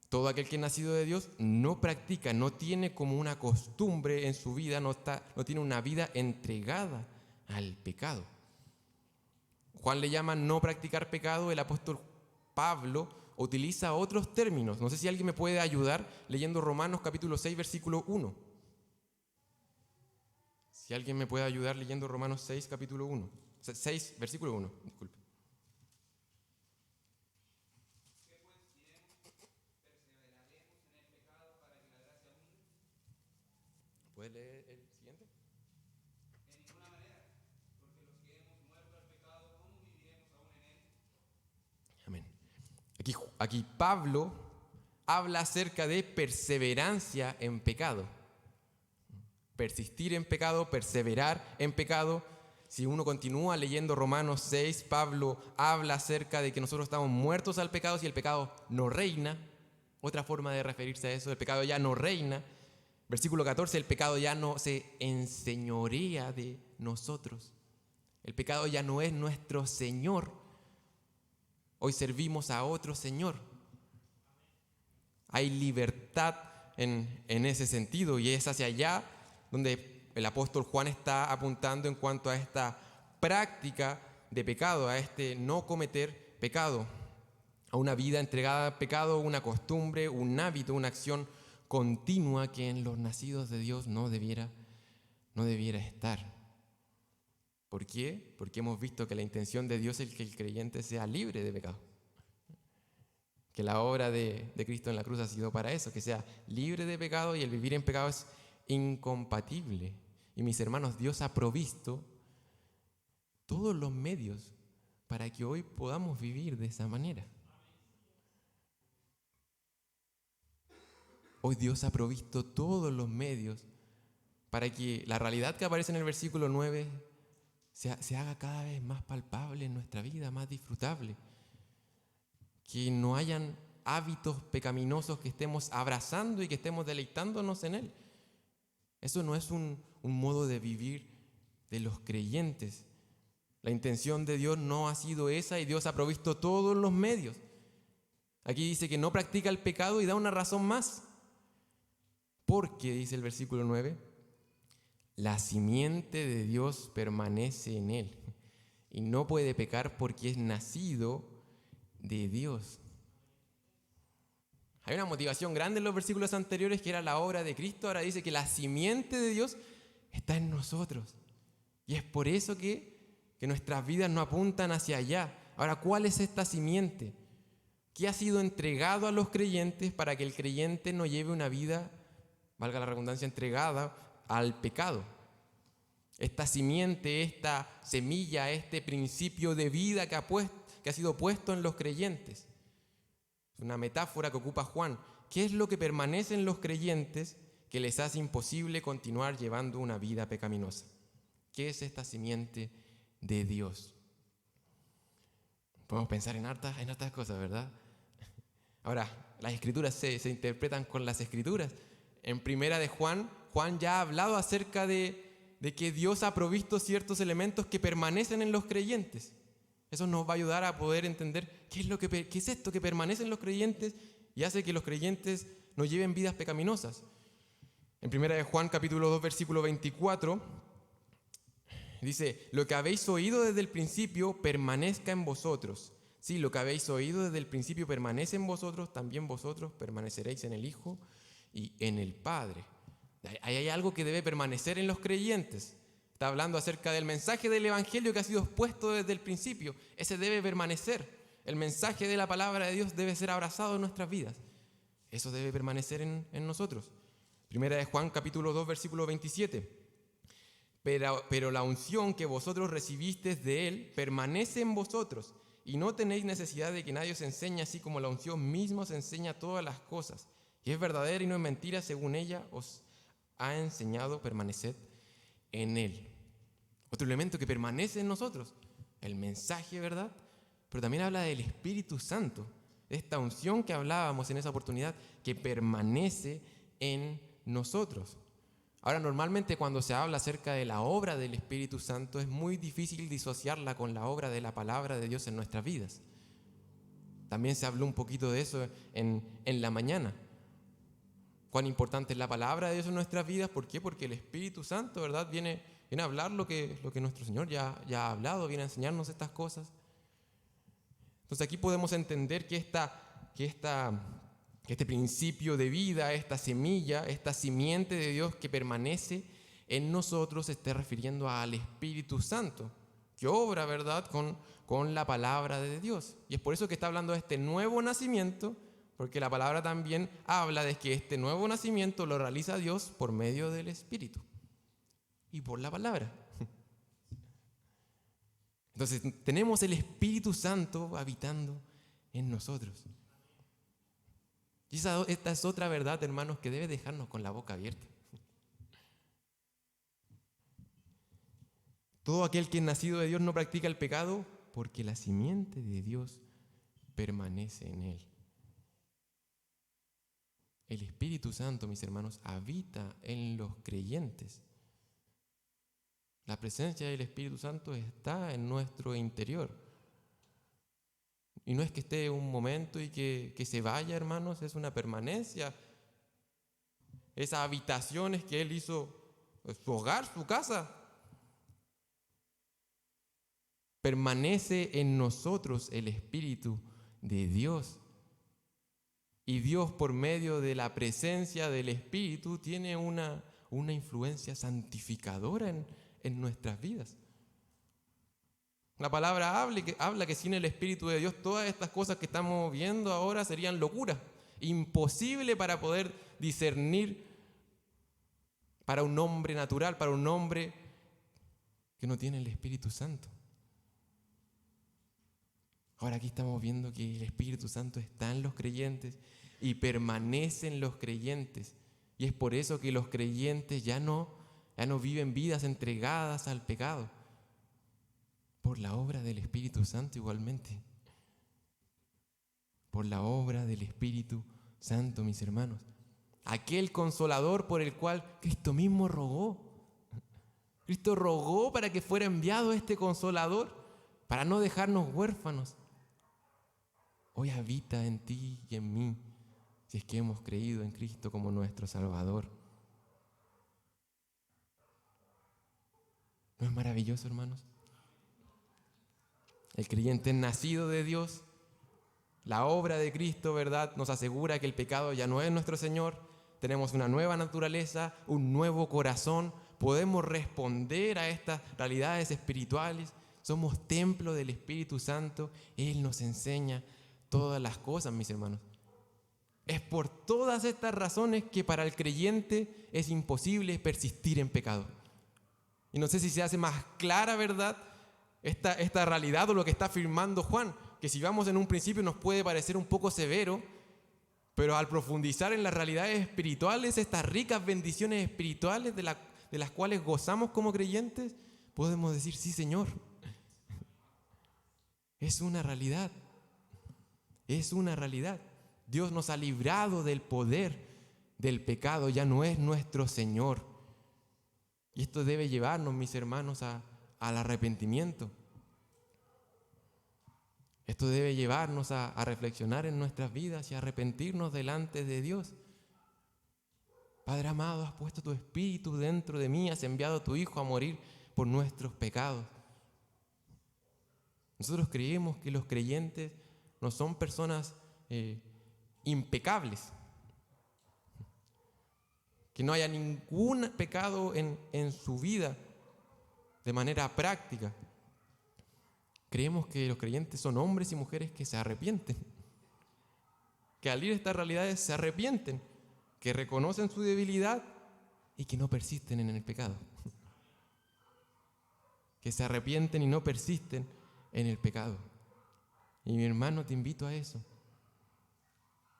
Todo aquel que es nacido de Dios no practica, no tiene como una costumbre en su vida, no tiene una vida entregada al pecado. Juan le llama no practicar pecado, el apóstol Pablo utiliza otros términos. No sé si alguien me puede ayudar leyendo Romanos capítulo 6, versículo 1. Si alguien me puede ayudar leyendo Romanos 6, capítulo 1. 6, versículo 1, disculpe. ¿Puedes leer el siguiente? En ninguna manera, porque los que hemos muerto al pecado, ¿cómo viviremos aún en él? Amén. Aquí Pablo habla acerca de perseverancia en pecado. Persistir en pecado, perseverar en pecado. Si uno continúa leyendo Romanos 6, Pablo habla acerca de que nosotros estamos muertos al pecado si el pecado no reina. Otra forma de referirse a eso, el pecado ya no reina. Versículo 14, el pecado ya no se enseñorea de nosotros. El pecado ya no es nuestro Señor. Hoy servimos a otro Señor. Hay libertad en ese sentido y es hacia allá donde el apóstol Juan está apuntando en cuanto a esta práctica de pecado, a este no cometer pecado, a una vida entregada al pecado, una costumbre, un hábito, una acción continua que en los nacidos de Dios no debiera estar. ¿Por qué? Porque hemos visto que la intención de Dios es que el creyente sea libre de pecado. Que la obra de Cristo en la cruz ha sido para eso, que sea libre de pecado, y el vivir en pecado es incompatible. Y mis hermanos, Dios ha provisto todos los medios para que hoy podamos vivir de esa manera. Hoy Dios ha provisto todos los medios para que la realidad que aparece en el versículo 9 se haga cada vez más palpable en nuestra vida, más disfrutable. Que no hayan hábitos pecaminosos que estemos abrazando y que estemos deleitándonos en él. Eso no es un modo de vivir de los creyentes. La intención de Dios no ha sido esa y Dios ha provisto todos los medios. Aquí dice que no practica el pecado y da una razón más. Porque, dice el versículo 9, la simiente de Dios permanece en él y no puede pecar porque es nacido de Dios. Hay una motivación grande en los versículos anteriores que era la obra de Cristo. Ahora dice que la simiente de Dios está en nosotros. Y es por eso que nuestras vidas no apuntan hacia allá. Ahora, ¿cuál es esta simiente? ¿Qué ha sido entregado a los creyentes para que el creyente no lleve una vida, valga la redundancia, entregada al pecado? Esta simiente, esta semilla, este principio de vida que ha sido puesto en los creyentes. Es una metáfora que ocupa Juan. ¿Qué es lo que permanece en los creyentes que les hace imposible continuar llevando una vida pecaminosa? ¿Qué es esta simiente de Dios? Podemos pensar en hartas cosas, ¿verdad? Ahora, las escrituras se interpretan con las escrituras. En primera de Juan ya ha hablado acerca de que Dios ha provisto ciertos elementos que permanecen en los creyentes. Eso nos va a ayudar a poder entender qué es esto que permanece en los creyentes y hace que los creyentes no lleven vidas pecaminosas. En primera de Juan capítulo 2 versículo 24 dice: lo que habéis oído desde el principio permanezca en vosotros. Sí, lo que habéis oído desde el principio permanece en vosotros, también vosotros permaneceréis en el Hijo y en el Padre. Ahí hay algo que debe permanecer en los creyentes. Está hablando acerca del mensaje del Evangelio que ha sido expuesto desde el principio. Ese debe permanecer. El mensaje de la palabra de Dios debe ser abrazado en nuestras vidas. Eso debe permanecer en nosotros. Primera de Juan capítulo 2 versículo 27. Pero la unción que vosotros recibisteis de Él permanece en vosotros y no tenéis necesidad de que nadie os enseñe, así como la unción misma os enseña todas las cosas. Y es verdadera y no es mentira, según ella os ha enseñado, permaneced en Él. Otro elemento que permanece en nosotros, el mensaje, ¿verdad? Pero también habla del Espíritu Santo, esta unción que hablábamos en esa oportunidad, que permanece en nosotros. Ahora, normalmente cuando se habla acerca de la obra del Espíritu Santo es muy difícil disociarla con la obra de la palabra de Dios en nuestras vidas. También se habló un poquito de eso en la mañana. Cuán importante es la palabra de Dios en nuestras vidas. ¿Por qué? Porque el Espíritu Santo, ¿verdad?, viene a hablar lo que nuestro Señor ya ha hablado, viene a enseñarnos estas cosas. Entonces aquí podemos entender que este principio de vida, esta semilla, esta simiente de Dios que permanece en nosotros, se está refiriendo al Espíritu Santo, que obra, ¿verdad?, con la palabra de Dios. Y es por eso que está hablando de este nuevo nacimiento, porque la palabra también habla de que este nuevo nacimiento lo realiza Dios por medio del Espíritu y por la palabra. Entonces tenemos el Espíritu Santo habitando en nosotros. Y esta es otra verdad, hermanos, que debe dejarnos con la boca abierta. Todo aquel que es nacido de Dios no practica el pecado porque la simiente de Dios permanece en él. El Espíritu Santo, mis hermanos, habita en los creyentes. La presencia del Espíritu Santo está en nuestro interior. Y no es que esté un momento y que se vaya, hermanos, es una permanencia. Esas habitaciones que Él hizo, su hogar, su casa, permanece en nosotros el Espíritu de Dios. Y Dios, por medio de la presencia del Espíritu, tiene una influencia santificadora en nuestras vidas. La palabra habla que sin el Espíritu de Dios todas estas cosas que estamos viendo ahora serían locura, imposible para poder discernir para un hombre natural, para un hombre que no tiene el Espíritu Santo. Ahora aquí estamos viendo que el Espíritu Santo está en los creyentes y permanece en los creyentes. Y es por eso que los creyentes ya no viven vidas entregadas al pecado. Por la obra del Espíritu Santo igualmente. Por la obra del Espíritu Santo, mis hermanos. Aquel consolador por el cual Cristo mismo rogó. Cristo rogó para que fuera enviado este consolador, para no dejarnos huérfanos. Hoy habita en ti y en mí, si es que hemos creído en Cristo como nuestro Salvador. ¿No es maravilloso, hermanos? El creyente nacido de Dios, la obra de Cristo, ¿verdad?, nos asegura que el pecado ya no es nuestro Señor. Tenemos una nueva naturaleza, un nuevo corazón. Podemos responder a estas realidades espirituales. Somos templo del Espíritu Santo. Él nos enseña todas las cosas, mis hermanos. Es por todas estas razones que para el creyente es imposible persistir en pecado. Y no sé si se hace más clara, ¿verdad?, esta realidad o lo que está afirmando Juan, que si vamos en un principio nos puede parecer un poco severo, pero al profundizar en las realidades espirituales, estas ricas bendiciones espirituales de las cuales gozamos como creyentes, podemos decir, sí, Señor, es una realidad, es una realidad. Dios nos ha librado del poder del pecado, ya no es nuestro Señor. Y esto debe llevarnos, mis hermanos, al arrepentimiento. Esto debe llevarnos a reflexionar en nuestras vidas y a arrepentirnos delante de Dios. Padre amado, has puesto tu Espíritu dentro de mí, has enviado a tu Hijo a morir por nuestros pecados. Nosotros creemos que los creyentes no son personas impecables, que no haya ningún pecado en su vida de manera práctica. Creemos que los creyentes son hombres y mujeres que se arrepienten, que al ir a estas realidades se arrepienten, que reconocen su debilidad y que no persisten en el pecado. Que se arrepienten y no persisten en el pecado. Y mi hermano, te invito a eso.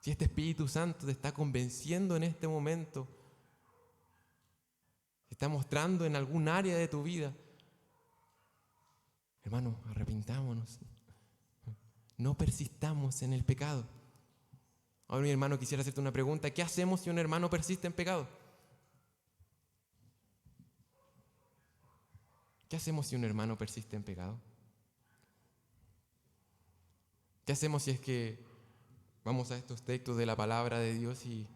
Si este Espíritu Santo te está convenciendo en este momento, te está mostrando en algún área de tu vida, hermano, arrepintámonos. No persistamos en el pecado. Ahora, mi hermano, quisiera hacerte una pregunta. ¿Qué hacemos si un hermano persiste en pecado? ¿Qué hacemos si un hermano persiste en pecado? ¿Qué hacemos si es que vamos a estos textos de la palabra de Dios y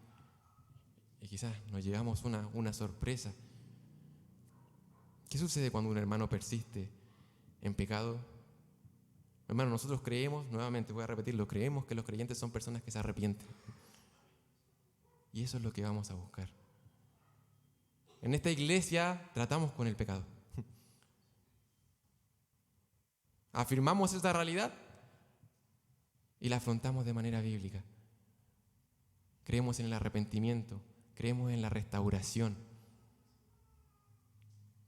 quizás nos llevamos una sorpresa? ¿Qué sucede cuando un hermano persiste en pecado? Hermano, nosotros creemos, nuevamente voy a repetirlo, creemos que los creyentes son personas que se arrepienten. Y eso es lo que vamos a buscar. En esta iglesia tratamos con el pecado. Afirmamos esta realidad y la afrontamos de manera bíblica. Creemos en el arrepentimiento, creemos en la restauración.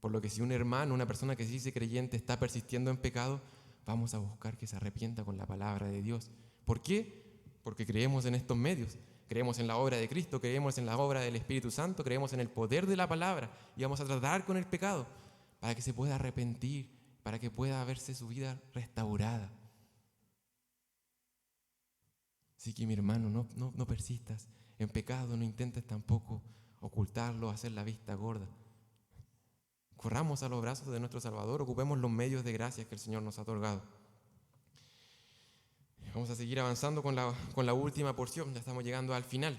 Por lo que si un hermano, una persona que se dice creyente está persistiendo en pecado, vamos a buscar que se arrepienta con la palabra de Dios. ¿Por qué? Porque creemos en estos medios. Creemos en la obra de Cristo, creemos en la obra del Espíritu Santo, creemos en el poder de la palabra y vamos a tratar con el pecado para que se pueda arrepentir, para que pueda verse su vida restaurada. Así que mi hermano, no persistas en pecado, no intentes tampoco ocultarlo, hacer la vista gorda. Corramos a los brazos de nuestro Salvador, ocupemos los medios de gracia que el Señor nos ha otorgado. Vamos a seguir avanzando con la última porción, ya estamos llegando al final.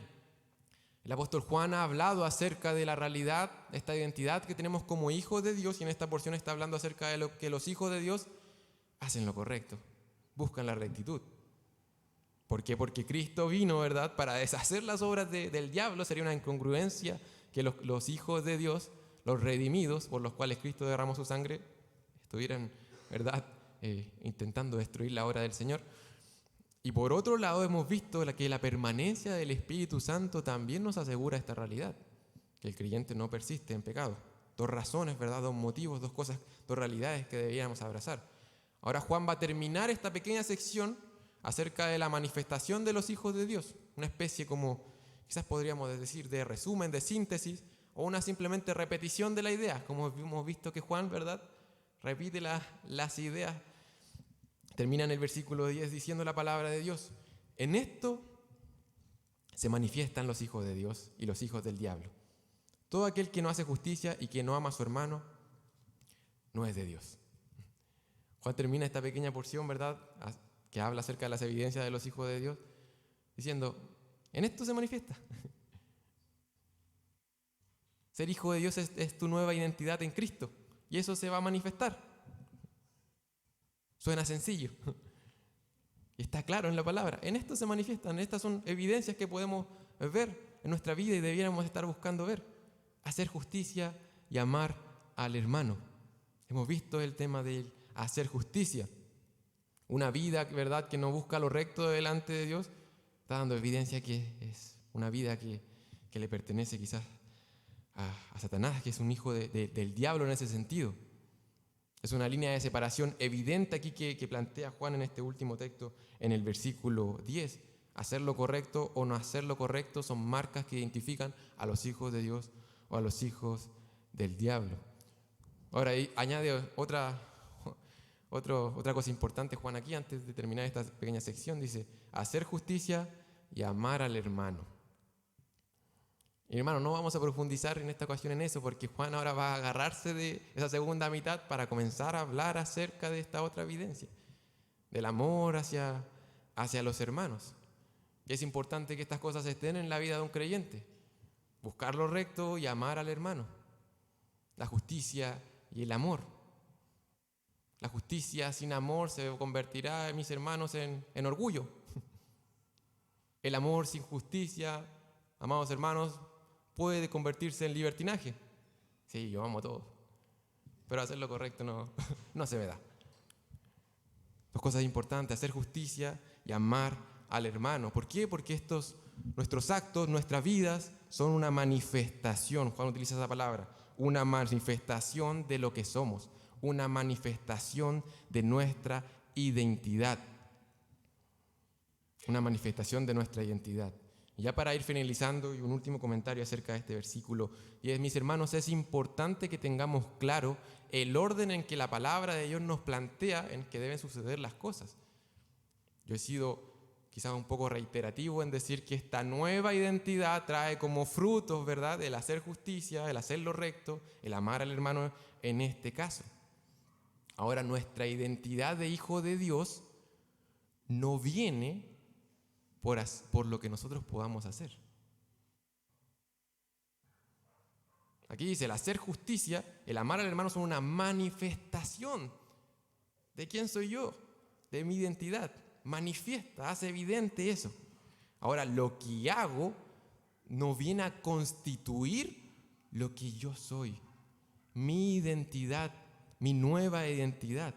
El apóstol Juan ha hablado acerca de la realidad, esta identidad que tenemos como hijos de Dios, y en esta porción está hablando acerca de lo que los hijos de Dios hacen lo correcto, buscan la rectitud. ¿Por qué? Porque Cristo vino, ¿verdad?, para deshacer las obras del diablo. Sería una incongruencia que los hijos de Dios, los redimidos por los cuales Cristo derramó su sangre, estuvieran, ¿verdad?, intentando destruir la obra del Señor. Y por otro lado hemos visto que la permanencia del Espíritu Santo también nos asegura esta realidad, que el creyente no persiste en pecado. Dos razones, ¿verdad?, dos motivos, dos cosas, dos realidades que deberíamos abrazar. Ahora Juan va a terminar esta pequeña sección acerca de la manifestación de los hijos de Dios, una especie como, quizás podríamos decir, de resumen, de síntesis, o una simplemente repetición de la idea, como hemos visto que Juan, ¿verdad?, repite las ideas. Termina en el versículo 10 diciendo la palabra de Dios: en esto se manifiestan los hijos de Dios y los hijos del diablo. Todo aquel que no hace justicia y que no ama a su hermano no es de Dios. Juan termina esta pequeña porción, ¿verdad?, que habla acerca de las evidencias de los hijos de Dios, diciendo: en esto se manifiesta. Ser hijo de Dios es tu nueva identidad en Cristo, y eso se va a manifestar. Suena sencillo y está claro en la palabra. En esto se manifiestan, estas son evidencias que podemos ver en nuestra vida y debiéramos estar buscando ver. Hacer justicia y amar al hermano. Hemos visto el tema de hacer justicia. Una vida, ¿verdad?, que no busca lo recto delante de Dios, está dando evidencia que es una vida que le pertenece quizás a Satanás, que es un hijo del diablo en ese sentido. Es una línea de separación evidente aquí que plantea Juan en este último texto, en el versículo 10. Hacer lo correcto o no hacer lo correcto son marcas que identifican a los hijos de Dios o a los hijos del diablo. Ahora, ahí añade otra cosa importante Juan aquí, antes de terminar esta pequeña sección. Dice: hacer justicia y amar al hermano. Y hermano, no vamos a profundizar en esta ocasión en eso, porque Juan ahora va a agarrarse de esa segunda mitad para comenzar a hablar acerca de esta otra evidencia, del amor hacia los hermanos. Y es importante que estas cosas estén en la vida de un creyente: buscar lo recto y amar al hermano, la justicia y el amor. La justicia sin amor se convertirá, mis hermanos, en orgullo. El amor sin justicia, amados hermanos, puede convertirse en libertinaje. Sí, yo amo a todos, pero hacer lo correcto no se me da. Dos cosas importantes: hacer justicia y amar al hermano. ¿Por qué? Porque nuestros actos, nuestras vidas son una manifestación. Juan utiliza esa palabra, una manifestación de lo que somos, una manifestación de nuestra identidad. Una manifestación de nuestra identidad. Y ya para ir finalizando, y un último comentario acerca de este versículo, y es: mis hermanos, es importante que tengamos claro el orden en que la palabra de Dios nos plantea en que deben suceder las cosas. Yo he sido quizás un poco reiterativo en decir que esta nueva identidad trae como frutos, ¿verdad?, el hacer justicia, el hacer lo recto, el amar al hermano en este caso. Ahora, nuestra identidad de hijo de Dios no viene por lo que nosotros podamos hacer. Aquí dice, el hacer justicia, el amar al hermano son una manifestación. ¿De quién soy yo? De mi identidad. Manifiesta, hace evidente eso. Ahora, lo que hago no viene a constituir lo que yo soy. Mi identidad, mi nueva identidad.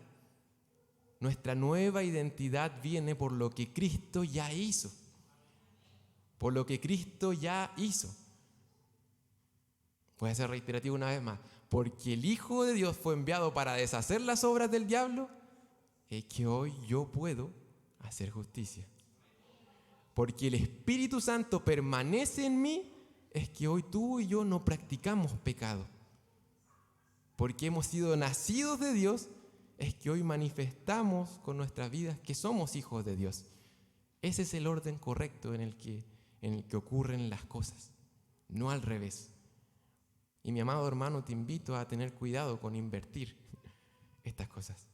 Nuestra nueva identidad viene por lo que Cristo ya hizo. Por lo que Cristo ya hizo. Voy a ser reiterativo una vez más. Porque el Hijo de Dios fue enviado para deshacer las obras del diablo, es que hoy yo puedo hacer justicia. Porque el Espíritu Santo permanece en mí, es que hoy tú y yo no practicamos pecado. Porque hemos sido nacidos de Dios, es que hoy manifestamos con nuestras vidas que somos hijos de Dios. Ese es el orden correcto en el que ocurren las cosas, no al revés. Y mi amado hermano, te invito a tener cuidado con invertir estas cosas.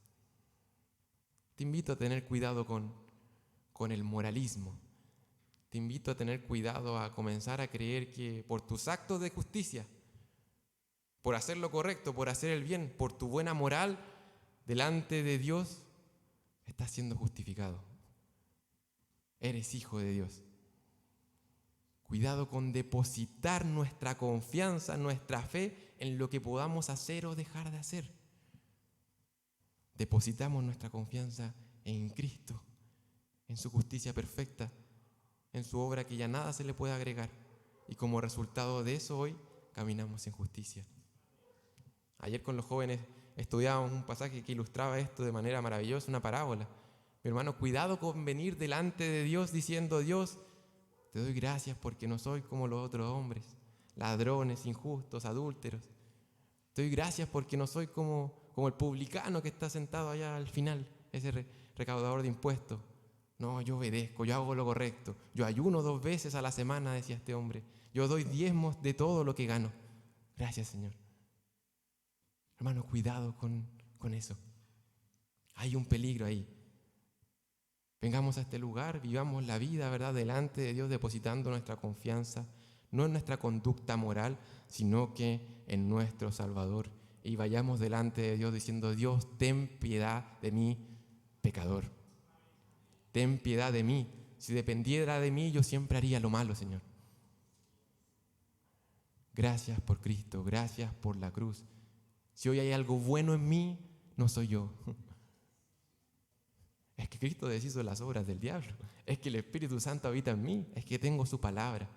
Te invito a tener cuidado con el moralismo. Te invito a tener cuidado a comenzar a creer que por tus actos de justicia, por hacer lo correcto, por hacer el bien, por tu buena moral delante de Dios, estás siendo justificado. Eres hijo de Dios. Cuidado con depositar nuestra confianza, nuestra fe en lo que podamos hacer o dejar de hacer. Depositamos nuestra confianza en Cristo, en su justicia perfecta, en su obra que ya nada se le puede agregar. Y como resultado de eso hoy caminamos en justicia. Ayer con los jóvenes estudiábamos un pasaje que ilustraba esto de manera maravillosa, una parábola. Mi hermano, cuidado con venir delante de Dios diciendo: Dios, te doy gracias porque no soy como los otros hombres, ladrones, injustos, adúlteros. Te doy gracias porque no soy como el publicano que está sentado allá al final, ese recaudador de impuestos. No, yo obedezco, yo hago lo correcto. Yo ayuno 2 veces a la semana, decía este hombre. Yo doy diezmos de todo lo que gano. Gracias, Señor. Hermano, cuidado con eso. Hay un peligro ahí. Vengamos a este lugar, vivamos la vida, ¿verdad?, delante de Dios, depositando nuestra confianza, no en nuestra conducta moral, sino que en nuestro Salvador. Y vayamos delante de Dios diciendo: Dios, ten piedad de mí, pecador. Ten piedad de mí. Si dependiera de mí, yo siempre haría lo malo, Señor. Gracias por Cristo, gracias por la cruz. Si hoy hay algo bueno en mí, no soy yo. Es que Cristo deshizo las obras del diablo. Es que el Espíritu Santo habita en mí. Es que tengo su palabra.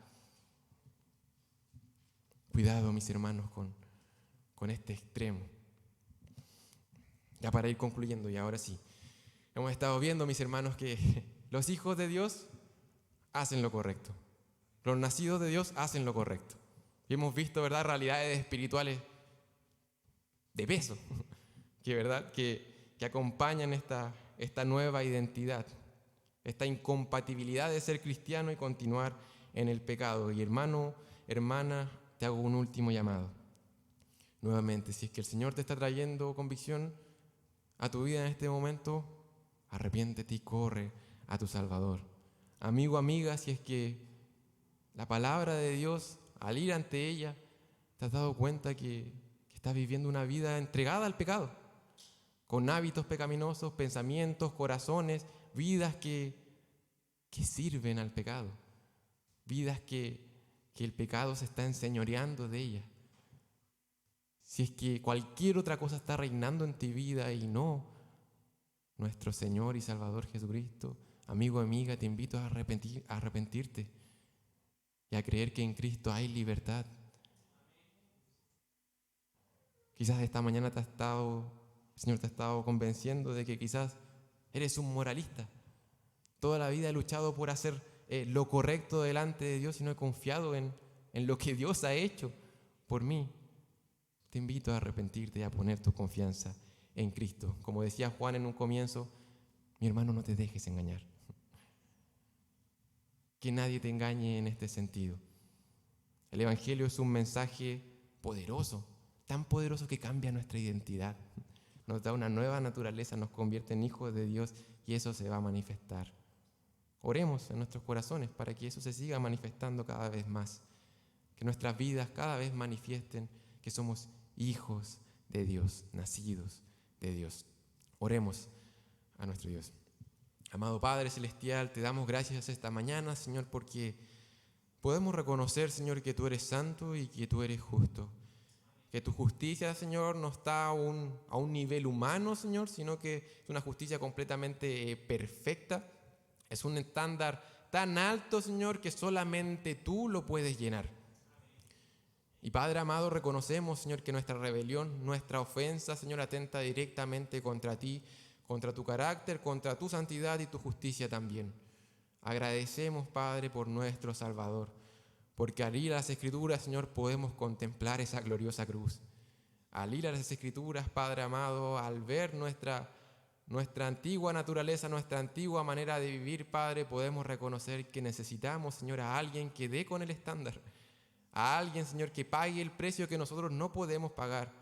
Cuidado, mis hermanos, con este extremo. Ya para ir concluyendo, y ahora sí. Hemos estado viendo, mis hermanos, que los hijos de Dios hacen lo correcto. Los nacidos de Dios hacen lo correcto. Y hemos visto, ¿verdad?, realidades espirituales de peso, que acompañan esta nueva identidad, esta incompatibilidad de ser cristiano y continuar en el pecado. Y hermano, hermana, te hago un último llamado. Nuevamente, si es que el Señor te está trayendo convicción a tu vida en este momento, arrepiéntete y corre a tu Salvador. Amigo, amiga, si es que la palabra de Dios, al ir ante ella, te has dado cuenta que estás viviendo una vida entregada al pecado, con hábitos pecaminosos, pensamientos, corazones, vidas que sirven al pecado, vidas que el pecado se está enseñoreando de ellas. Si es que cualquier otra cosa está reinando en tu vida y no nuestro Señor y Salvador Jesucristo, amigo, amiga, te invito a arrepentirte y a creer que en Cristo hay libertad. Quizás esta mañana el Señor te ha estado convenciendo de que quizás eres un moralista. Toda la vida he luchado por hacer lo correcto delante de Dios y no he confiado en lo que Dios ha hecho por mí. Te invito a arrepentirte y a poner tu confianza en Cristo. Como decía Juan en un comienzo, mi hermano, no te dejes engañar. Que nadie te engañe en este sentido. El Evangelio es un mensaje poderoso, tan poderoso que cambia nuestra identidad. nos da una nueva naturaleza, nos convierte en hijos de Dios y eso se va a manifestar. Oremos en nuestros corazones para que eso se siga manifestando cada vez más, que nuestras vidas cada vez manifiesten que somos hijos de Dios, nacidos de Dios. Oremos a nuestro Dios. Amado Padre Celestial, te damos gracias esta mañana, Señor, porque podemos reconocer, Señor, que tú eres santo y que tú eres justo. Que tu justicia, Señor, no está a un nivel humano, Señor, sino que es una justicia completamente perfecta. Es un estándar tan alto, Señor, que solamente tú lo puedes llenar. Y Padre amado, reconocemos, Señor, que nuestra rebelión, nuestra ofensa, Señor, atenta directamente contra ti, contra tu carácter, contra tu santidad y tu justicia también. Agradecemos, Padre, por nuestro Salvador, porque al ir a las Escrituras, Señor, podemos contemplar esa gloriosa cruz. Al ir a las Escrituras, Padre amado, al ver nuestra antigua naturaleza, nuestra antigua manera de vivir, Padre, podemos reconocer que necesitamos, Señor, a alguien que dé con el estándar, a alguien, Señor, que pague el precio que nosotros no podemos pagar.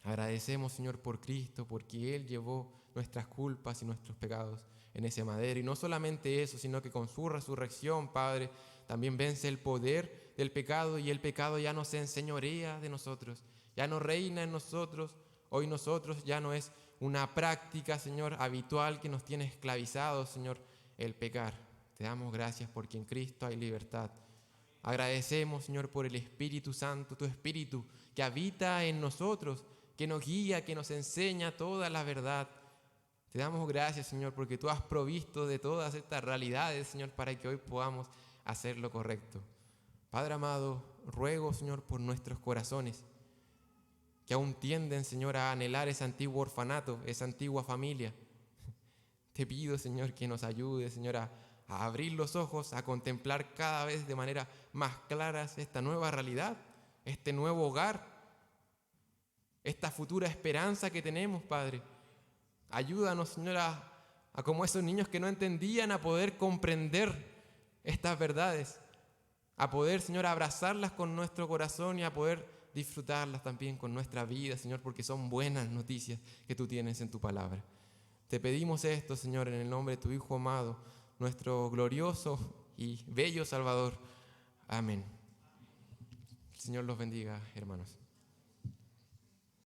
Agradecemos, Señor, por Cristo, porque Él llevó nuestras culpas y nuestros pecados en ese madero. Y no solamente eso, sino que con su resurrección, Padre, también vence el poder del pecado y el pecado ya no se enseñorea de nosotros, ya no reina en nosotros. Hoy nosotros ya no es una práctica, Señor, habitual que nos tiene esclavizados, Señor, el pecar. Te damos gracias porque en Cristo hay libertad. Agradecemos, Señor, por el Espíritu Santo, tu Espíritu que habita en nosotros, que nos guía, que nos enseña toda la verdad. Te damos gracias, Señor, porque tú has provisto de todas estas realidades, Señor, para que hoy podamos hacer lo correcto. Padre amado, ruego, Señor, por nuestros corazones, que aún tienden, Señor, a anhelar ese antiguo orfanato, esa antigua familia. Te pido, Señor, que nos ayude, Señor, a abrir los ojos, a contemplar cada vez de manera más clara esta nueva realidad, este nuevo hogar, esta futura esperanza que tenemos, Padre. Ayúdanos, Señor, a como esos niños que no entendían, a poder comprender estas verdades, a poder, Señor, abrazarlas con nuestro corazón y a poder disfrutarlas también con nuestra vida, Señor, porque son buenas noticias que tú tienes en tu palabra. Te pedimos esto, Señor, en el nombre de tu Hijo amado, nuestro glorioso y bello Salvador. Amén. El Señor los bendiga, hermanos.